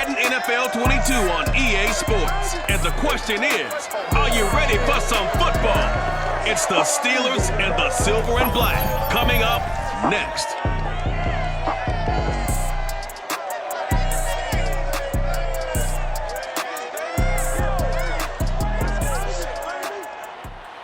Madden NFL 22 on EA Sports. And the question is, are you ready for some football? It's the Steelers and the Silver and Black coming up next.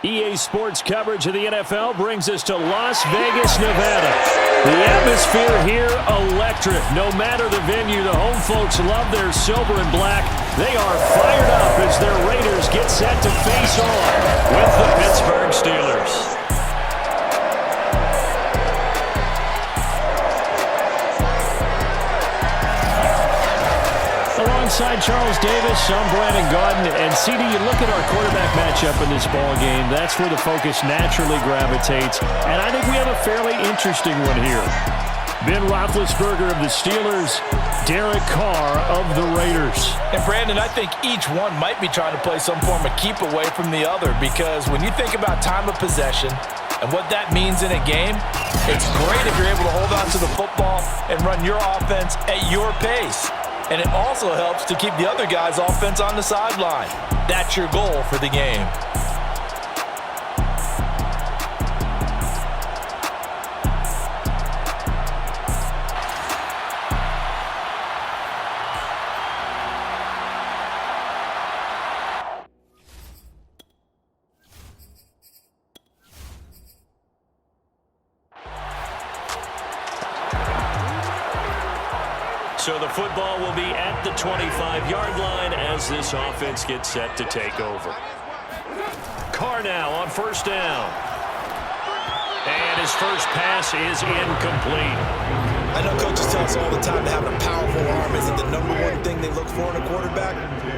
EA Sports coverage of the NFL brings us to Las Vegas, Nevada. The atmosphere here, electric. No matter the venue, the home folks love their silver and black. They are fired up as their Raiders get set to face on with the Pittsburgh Steelers. Alongside Charles Davis, I'm Brandon Gaudin, and CD, you look at our quarterback matchup in this ball game. That's where the focus naturally gravitates, and I think we have a fairly interesting one here. Ben Roethlisberger of the Steelers, Derek Carr of the Raiders. And Brandon, I think each one might be trying to play some form of keep away from the other, because when you think about time of possession and what that means in a game, it's great if you're able to hold on to the football and run your offense at your pace. And it also helps to keep the other guy's offense on the sideline. That's your goal for the game. So the football will be at the 25-yard line as this offense gets set to take over. Carr now on first down. And his first pass is incomplete. I know coaches tell us all the time that having a powerful arm isn't the number one thing they look for in a quarterback.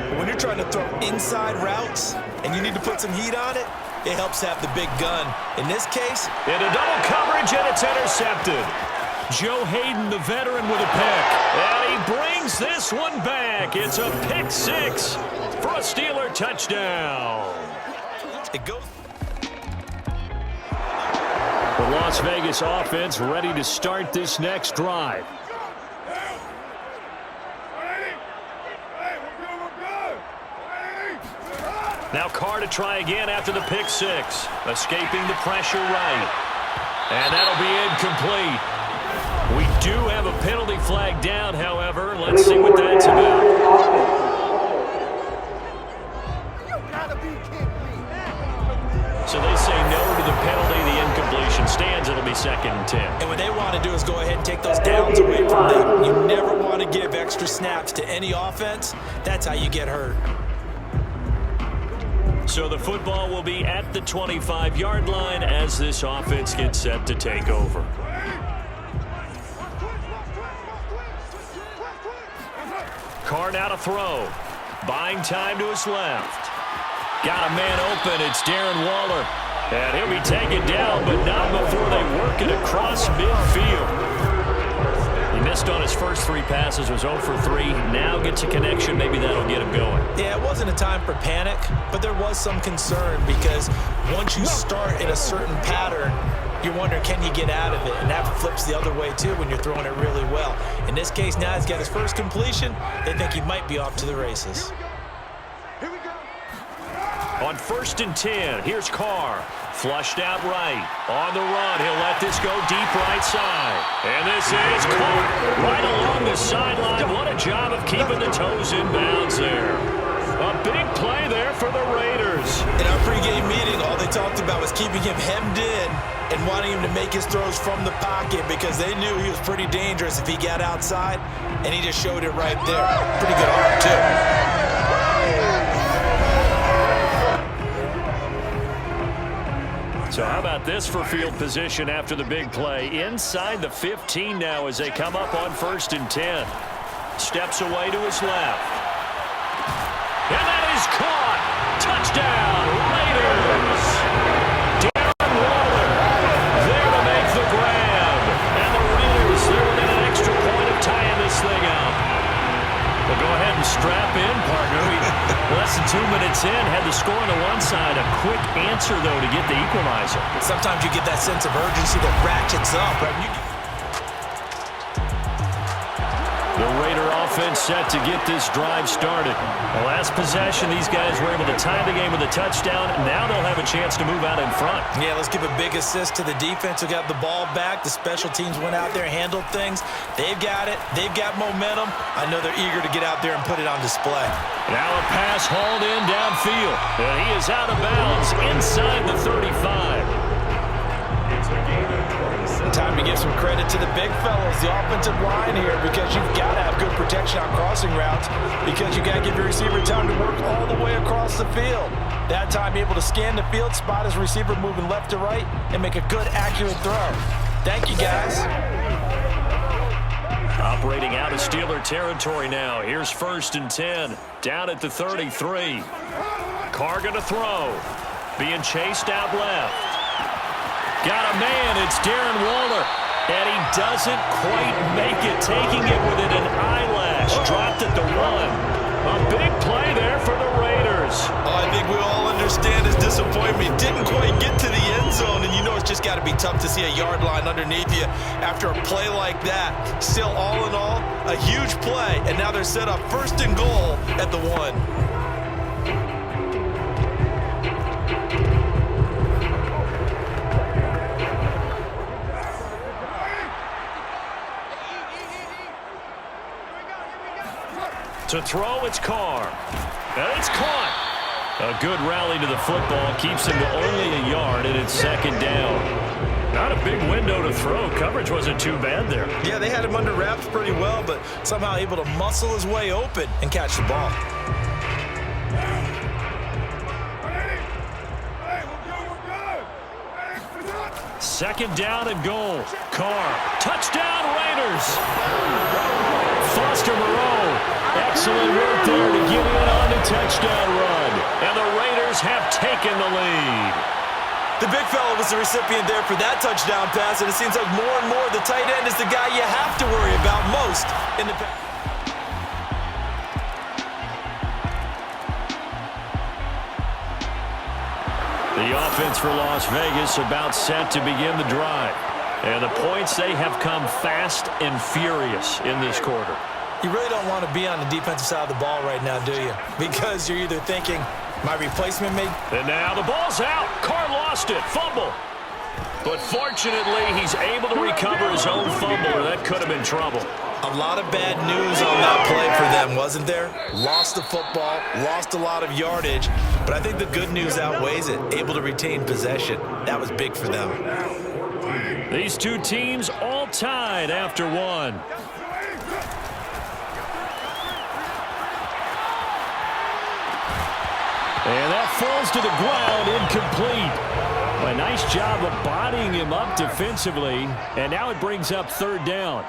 But when you're trying to throw inside routes and you need to put some heat on it, it helps to have the big gun. In this case, into double coverage, and it's intercepted. Joe Hayden, the veteran, with a pick. And he brings this one back. It's a pick six for a Steeler touchdown. It goes. The Las Vegas offense ready to start this next drive. Now Carr to try again after the pick six. Escaping the pressure right. And that'll be incomplete. We do have a penalty flag down, however. Let's see what that's about. So they say no to the penalty. The incompletion stands. It'll be 2nd and 10. And what they want to do is go ahead and take those downs away from them. You never want to give extra snaps to any offense. That's how you get hurt. So the football will be at the 25-yard line as this offense gets set to take over. Carr now to throw. Buying time to his left. Got a man open. It's Darren Waller. And he'll be taken down, but not before they work it across midfield. He missed on his first 3 passes, was 0 for 3. Now gets a connection. Maybe that'll get him going. Yeah, it wasn't a time for panic, but there was some concern because once you start in a certain pattern, you're wondering, can you get out of it? And that flips the other way, too, when you're throwing it really well. In this case, now he's got his first completion. They think he might be off to the races. On 1st and 10, here's Carr. Flushed out right. On the run, he'll let this go deep right side. And this is caught right along the sideline. What a job of keeping the toes in bounds there. A big play there for the Raiders. In our pregame meeting, all they talked about was keeping him hemmed in and wanting him to make his throws from the pocket because they knew he was pretty dangerous if he got outside, and he just showed it right there. Pretty good arm, too. So how about this for field position after the big play? Inside the 15 now as they come up on 1st and 10. Steps away to his left. And that is caught. Touchdown, Raiders. Darren Waller there to make the grab. And the Raiders, they're within an extra point of tying this thing up. Well, go ahead and strap in, partner. Less than 2 minutes in, had the score on the one side. A quick answer, though, to get the equalizer. Sometimes you get that sense of urgency that ratchets up, right? The Raider offense set to get this drive started. The last possession, these guys were able to tie the game with a touchdown. Now they'll have a chance to move out in front. Yeah, let's give a big assist to the defense who got the ball back. The special teams went out there and handled things. They've got it. They've got momentum. I know they're eager to get out there and put it on display. Now a pass hauled in downfield. And he is out of bounds inside the 35. Time to give some credit to the big fellas, the offensive line here, because you've got to have good protection on crossing routes because you got to give your receiver time to work all the way across the field. That time, be able to scan the field, spot his receiver moving left to right, and make a good, accurate throw. Thank you, guys. Operating out of Steeler territory now. Here's 1st and 10, down at the 33. Carr going to throw. Being chased out left. Got a man, it's Darren Waller, and he doesn't quite make it, taking it within an eyelash, dropped at the 1. A big play there for the Raiders. Oh, I think we all understand his disappointment. Didn't quite get to the end zone, and you know it's just got to be tough to see a yard line underneath you after a play like that. Still, all in all, a huge play, and now they're set up 1st and goal at the 1. To throw, it's Carr. And it's caught. A good rally to the football keeps him to only a yard, and it's 2nd down. Not a big window to throw. Coverage wasn't too bad there. Yeah, they had him under wraps pretty well, but somehow able to muscle his way open and catch the ball. Second down and goal. Carr. Touchdown, Raiders. Foster Moreau. Excellent work there to get in on the touchdown run. And the Raiders have taken the lead. The big fella was the recipient there for that touchdown pass, and it seems like more and more the tight end is the guy you have to worry about most in the pass. The offense for Las Vegas about set to begin the drive. And the points, they have come fast and furious in this quarter. You really don't want to be on the defensive side of the ball right now, do you? Because you're either thinking, my replacement may... And now the ball's out. Carr lost it. Fumble. But fortunately, he's able to recover his own fumble, or that could have been trouble. A lot of bad news on that play for them, wasn't there? Lost the football, lost a lot of yardage, but I think the good news outweighs it. Able to retain possession. That was big for them. These two teams all tied after 1. And that falls to the ground, incomplete. A nice job of bodying him up defensively, and now it brings up 3rd down.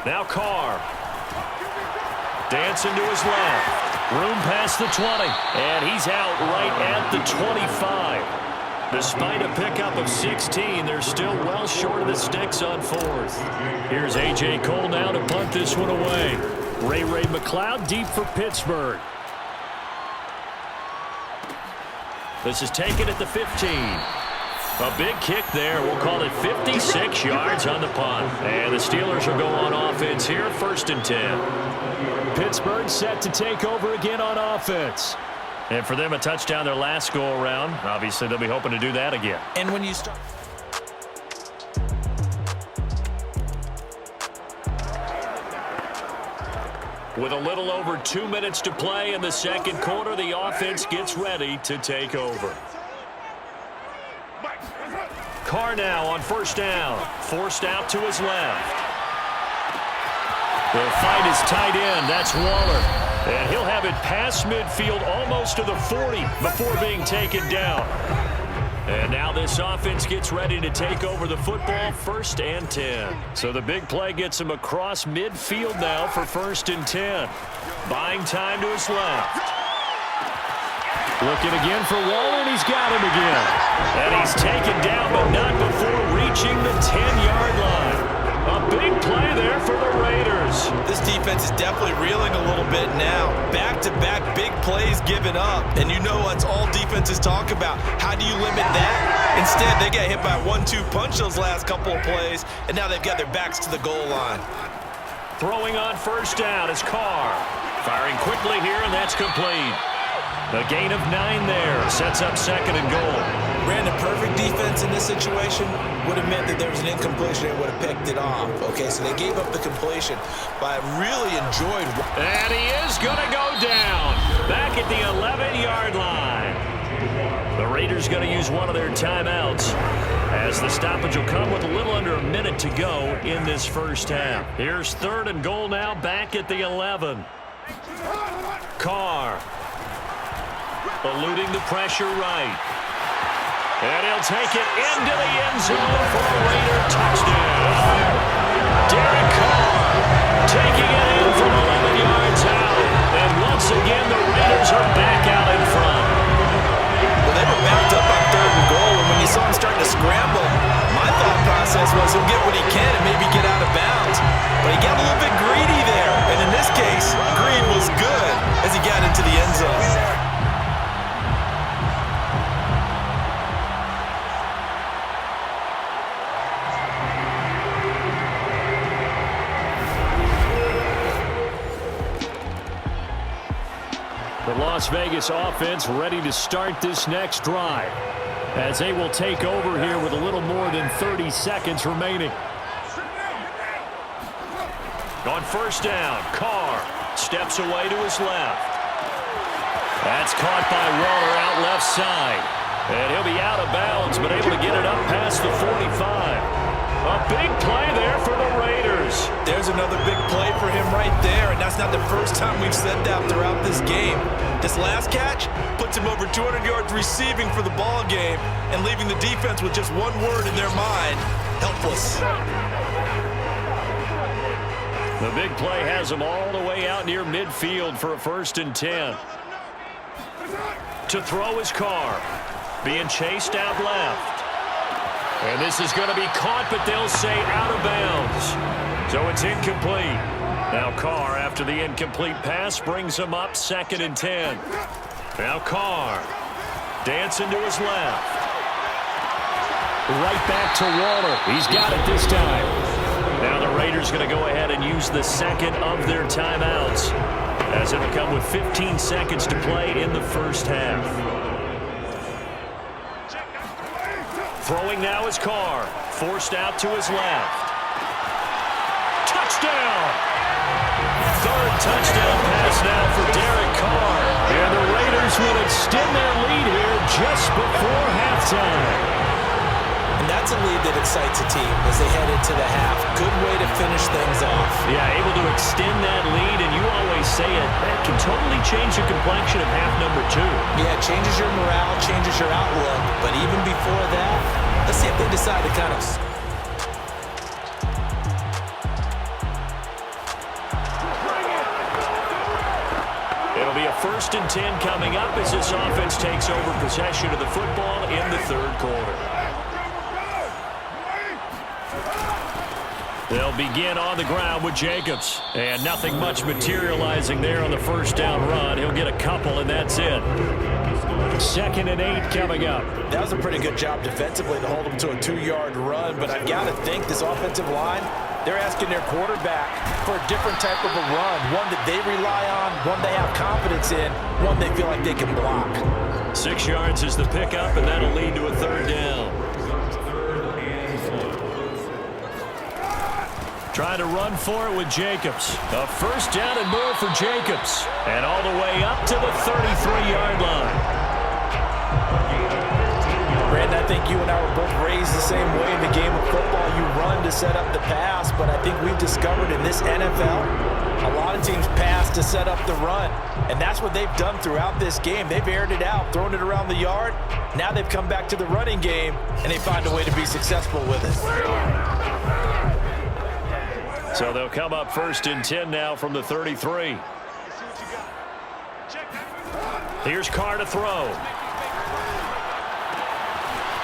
Now Carr. Dancing to his left. Room past the 20, and he's out right at the 25. Despite a pickup of 16, they're still well short of the sticks on 4th. Here's A.J. Cole now to punt this one away. Ray McLeod deep for Pittsburgh. This is taken at the 15. A big kick there. We'll call it 56 yards on the punt. And the Steelers will go on offense here, 1st and 10. Pittsburgh set to take over again on offense. And for them, a touchdown their last go-around. Obviously, they'll be hoping to do that again. And when you start... With a little over 2 minutes to play in the second quarter, the offense gets ready to take over. Carr now on 1st down. Forced out to his left. The fight is tight end. That's Waller. And he'll have it past midfield almost to the 40 before being taken down. And now this offense gets ready to take over the football, 1st and 10. So the big play gets him across midfield now for 1st and 10. Buying time to his left. Looking again for Waller, and he's got him again. And he's taken down, but not before reaching the 10-yard line. A big play there for the Raiders. This defense is definitely reeling a little bit now. Back-to-back big plays given up. And you know that's all defenses talk about. How do you limit that? Instead, they got hit by a 1-2 punch those last couple of plays, and now they've got their backs to the goal line. Throwing on first down is Carr. Firing quickly here, and that's complete. A gain of 9 there. Sets up second and goal. Ran the perfect defense in this situation. Would have meant that there was an incompletion. They would have picked it off. Okay, so they gave up the completion. But I really enjoyed. And he is going to go down. Back at the 11-yard line. The Raiders going to use one of their timeouts, as the stoppage will come with a little under a minute to go in this first half. Here's third and goal now, back at the 11. Carr eluding the pressure right. And he'll take it into the end zone for a Raider touchdown. Derek Carr taking it in from 11 yards out. And once again, the Raiders are back out in front. Well, they were backed up on third and goal, and when you saw him starting to scramble, my thought process was he'll get what he can and maybe get out of bounds. But he got a little bit greedy there, and in this case, greed was good as he got into the end zone. The Las Vegas offense ready to start this next drive, as they will take over here with a little more than 30 seconds remaining. On first down, Carr steps away to his left. That's caught by Waller out left side. And he'll be out of bounds, but able to get it up past the 45. A big play there for the Raiders. There's another big play for him right there, and that's not the first time we've said that throughout this game. This last catch puts him over 200 yards receiving for the ball game and leaving the defense with just one word in their mind: helpless. The big play has him all the way out near midfield for a 1st and 10. To throw his Carr, being chased out left. And this is going to be caught, but they'll say out of bounds. So it's incomplete. Now Carr, after the incomplete pass, brings him up 2nd and 10. Now Carr, dancing to his left. Right back to Waller. He's got it this time. Now the Raiders going to go ahead and use the second of their timeouts, as it'll come with 15 seconds to play in the first half. Throwing now is Carr. Forced out to his left. Touchdown! Third touchdown pass now for Derek Carr. And the Raiders will extend their lead here just before halftime. And that's a lead that excites a team as they head into the half. Good way to finish things off. Yeah, able to extend that lead, and you always say it, that can totally change the complexion of half number 2. Yeah, it changes your morale, changes your outlook. But even before that, let's see if they decide to kind of... It'll be a 1st and 10 coming up as this offense takes over possession of the football in the 3rd quarter. They'll begin on the ground with Jacobs. And nothing much materializing there on the first down run. He'll get a couple, and that's it. 2nd and 8 coming up. That was a pretty good job defensively to hold them to a 2-yard run, but I've got to think this offensive line, they're asking their quarterback for a different type of a run, one that they rely on, one they have confidence in, one they feel like they can block. 6 yards is the pickup, and that'll lead to a 3rd down. Trying to run for it with Jacobs. A 1st down and more for Jacobs. And all the way up to the 33-yard line. Brandon, I think you and I were both raised the same way in the game of football. You run to set up the pass, but I think we've discovered in this NFL, a lot of teams pass to set up the run. And that's what they've done throughout this game. They've aired it out, thrown it around the yard. Now they've come back to the running game, and they find a way to be successful with it. So they'll come up 1st and 10 now from the 33. Here's Carr to throw.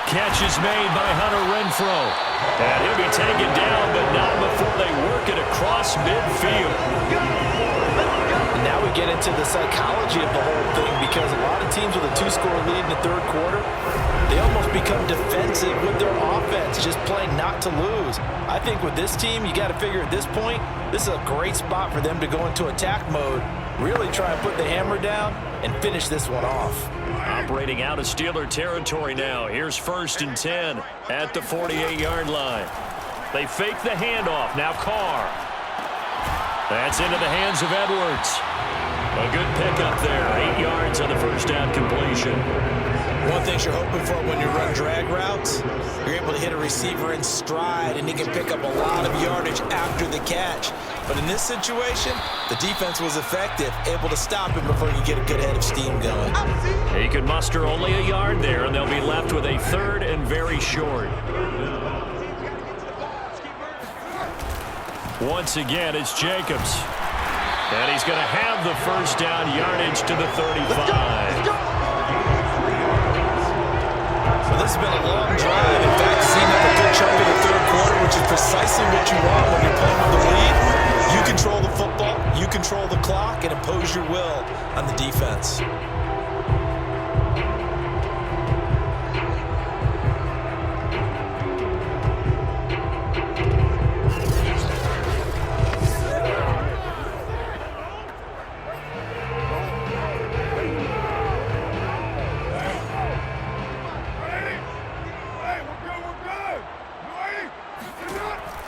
Catch is made by Hunter Renfrow. And he'll be taken down, but not before they work it across midfield. And now we get into the psychology of the whole thing, because a lot of teams with a 2-score lead in the 3rd quarter, they almost become defensive with their offense, just playing not to lose. I think with this team, you got to figure at this point, this is a great spot for them to go into attack mode, really try and put the hammer down and finish this one off. Operating out of Steeler territory now. Here's 1st and 10 at the 48-yard line. They fake the handoff. Now Carr. That's into the hands of Edwards. A good pickup there. 8 yards on the first down completion. One thing you're hoping for when you run drag routes, you're able to hit a receiver in stride, and he can pick up a lot of yardage after the catch. But in this situation, the defense was effective, able to stop him before he could get a good head of steam going. He could muster only a yard there, and they'll be left with a 3rd and very short. Once again, it's Jacobs. And he's going to have the first down, yardage to the 35. Well, this has been a long drive. In fact, seen up a good chunk of the 3rd quarter, which is precisely what you want when you're playing with the lead. You control the football, you control the clock, and impose your will on the defense.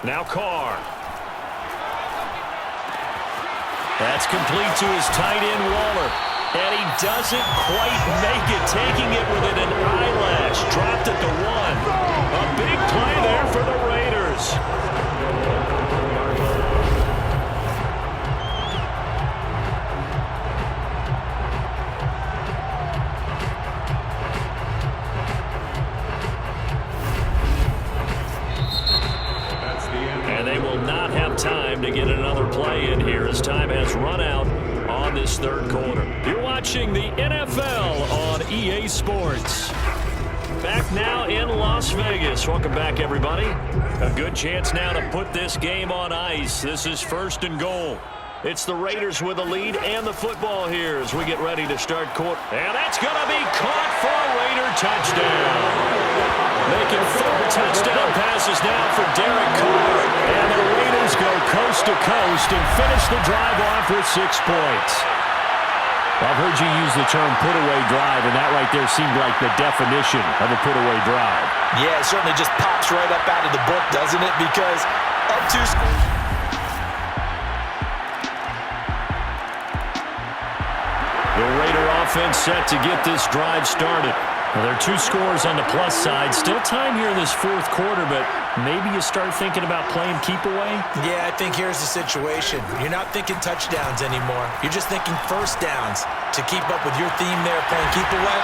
Now Carr. That's complete to his tight end, Waller. And he doesn't quite make it, taking it within an eyelash. Dropped at the 1. A big play there for the Raiders. Time to get another play in here as time has run out on this 3rd quarter. You're watching the NFL on EA Sports. Back now in Las Vegas. Welcome back, everybody. A good chance now to put this game on ice. This is 1st and goal. It's the Raiders with the lead and the football here as we get ready to start quarter. And that's going to be caught for a Raider touchdown. Making 4 touchdown passes now for Derek Carr. And the Raiders go coast to coast and finish the drive off with 6 points. I've heard you use the term put-away drive, and that right there seemed like the definition of a put-away drive. Yeah, it certainly just pops right up out of the book, doesn't it? Because up 2 scores. The Raider offense set to get this drive started. Well, there are 2 scores on the plus side. Still time here in this 4th quarter, but maybe you start thinking about playing keep away? Yeah, I think here's the situation. You're not thinking touchdowns anymore. You're just thinking first downs. To keep up with your theme there, playing keep away,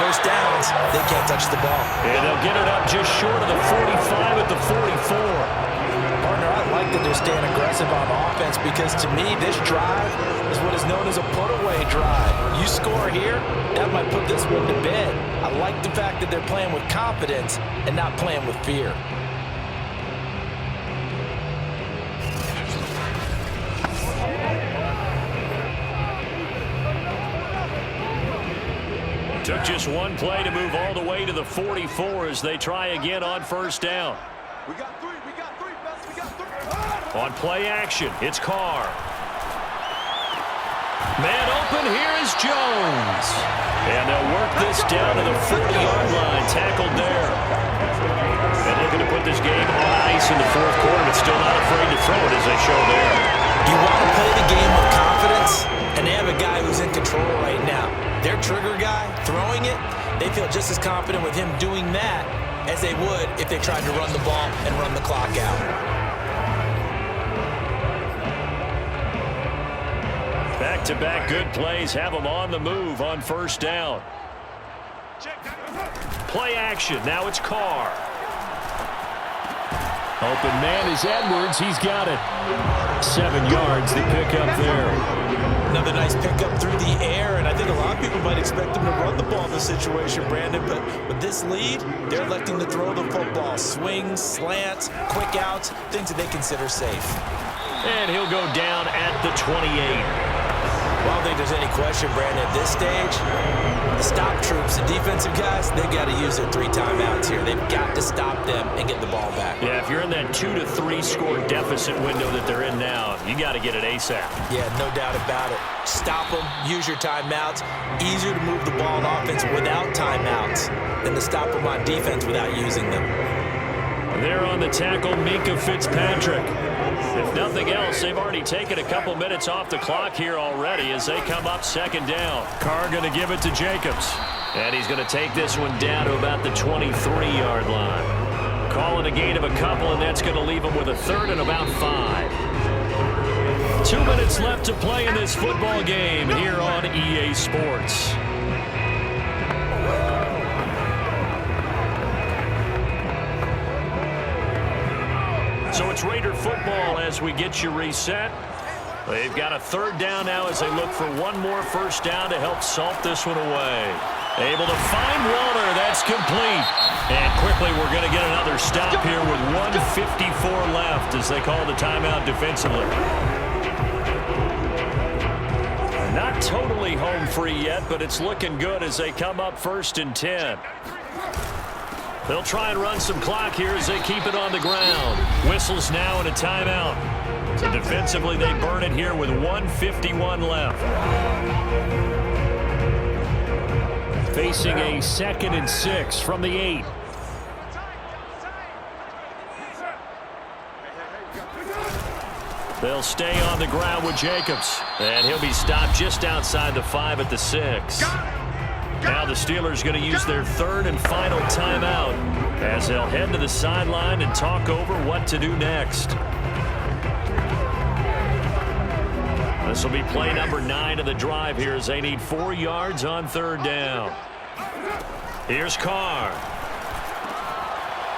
first downs, they can't touch the ball. And they'll get it up just short of the 45 at the 44. Partner, I like that they're staying aggressive on offense because to me, this drive is what is known as a put-away drive. You score here, that might put this one to bed. I like the fact that they're playing with confidence and not playing with fear. Took just 1 play to move all the way to the 44 as they try again on 1st down. We got 3, best, we got 3. On play action, it's Carr. Man open, here is Jones. And they'll work this down to the 40-yard line, tackled there. And looking to put this game on ice in the 4th quarter, but still not afraid to throw it as they show there. You want to play the game with confidence, and they have a guy who's in control right now. Their trigger guy, throwing it, they feel just as confident with him doing that as they would if they tried to run the ball and run the clock out. Back-to-back good plays have them on the move on 1st down. Play action. Now it's Carr. Open man is Edwards. He's got it. 7 yards to pick up there. Another nice pickup through the air, and I think a lot of people might expect them to run the ball in this situation, Brandon, but with this lead, they're electing to throw the football. Swings, slants, quick outs, things that they consider safe. And he'll go down at the 28. Well, I don't think there's any question, Brandon, at this stage, the stop troops, the defensive guys, they've got to use their 3 timeouts here. They've got to stop them and get the ball back. Yeah, if you're in that 2 to 3 score deficit window that they're in now, you got to get it ASAP. Yeah, no doubt about it. Stop them, use your timeouts. Easier to move the ball on offense without timeouts than to stop them on defense without using them. There on the tackle, Mika Fitzpatrick. If nothing else, they've already taken a couple minutes off the clock here already as they come up 2nd down. Carr going to give it to Jacobs. And he's going to take this one down to about the 23-yard line. Calling a gain of a couple, and that's going to leave him with a 3rd and about 5. 2 minutes left to play in this football game here on EA Sports. So it's Raider football as we get you reset. They've got a 3rd down now as they look for one more 1st down to help salt this one away. Able to find Walter. That's complete. And quickly we're going to get another stop here with 1:54 left as they call the timeout defensively. Not totally home free yet, but it's looking good as they come up 1st and 10. They'll try and run some clock here as they keep it on the ground. Whistles now and a timeout. So defensively, they burn it here with 1:51 left. Facing a 2nd and 6 from the 8. They'll stay on the ground with Jacobs. And he'll be stopped just outside the 5 at the 6. Now the Steelers going to use their 3rd and final timeout as they'll head to the sideline and talk over what to do next. This will be play number 9 of the drive here as they need 4 yards on 3rd down. Here's Carr.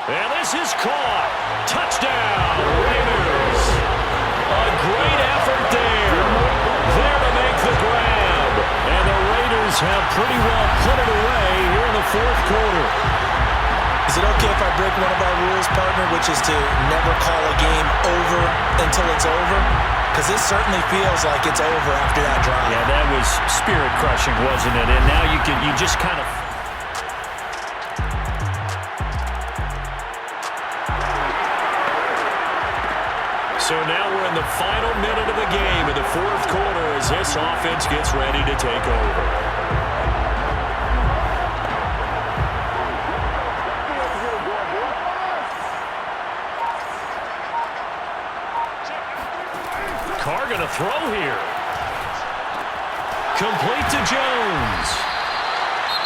And this is caught. Touchdown, Raiders. A great effort there. There to make the grab. And the Raiders have pretty well put it away here in the 4th quarter. Is it okay if I break one of our rules, partner, which is to never call a game over until it's over? Because this certainly feels like it's over after that drive. Yeah, that was spirit-crushing, wasn't it? And now you just kind of... So now we're in the final minute of the game in the 4th quarter as this offense gets ready to take over. Carr going to throw here. Complete to Jones.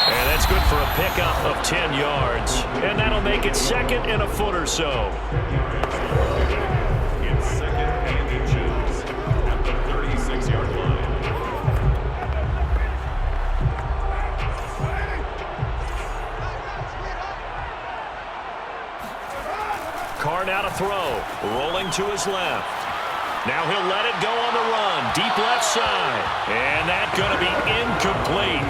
And that's good for a pickup of 10 yards. And that'll make it 2nd and a foot or so. It's 2nd and inches at the 36-yard line. Carr now to throw. Rolling to his left. Now he'll let it go on the run. Deep left side. And that's going to be incomplete.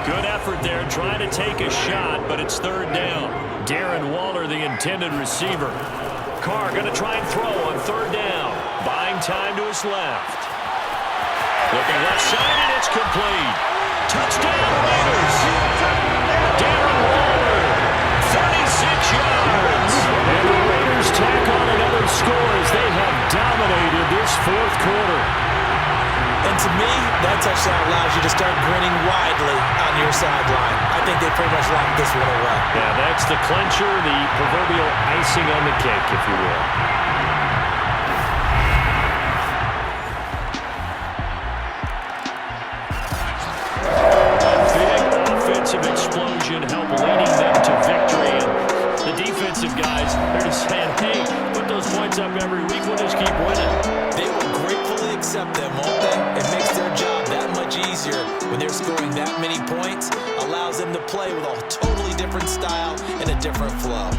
Good effort there trying to take a shot, but it's 3rd down. Darren Waller, the intended receiver. Carr going to try and throw on 3rd down. Buying time to his left. Looking left side, and it's complete. Touchdown, Raiders. Darren Waller, 36 yards. And the Raiders tack on another score as they have dominated this 4th quarter. And to me, that touchdown allows you to start grinning widely on your sideline. I think they pretty much locked this one away. Yeah, that's the clincher, the proverbial icing on the cake, if you will. Big offensive explosion helped leading them to victory. And the defensive guys, they're just saying, hey, put those points up every week, we'll just keep winning. They will gratefully accept them, won't they? It makes their job that much easier when they're scoring that many points. Allows them to play with a totally different style and a different flow.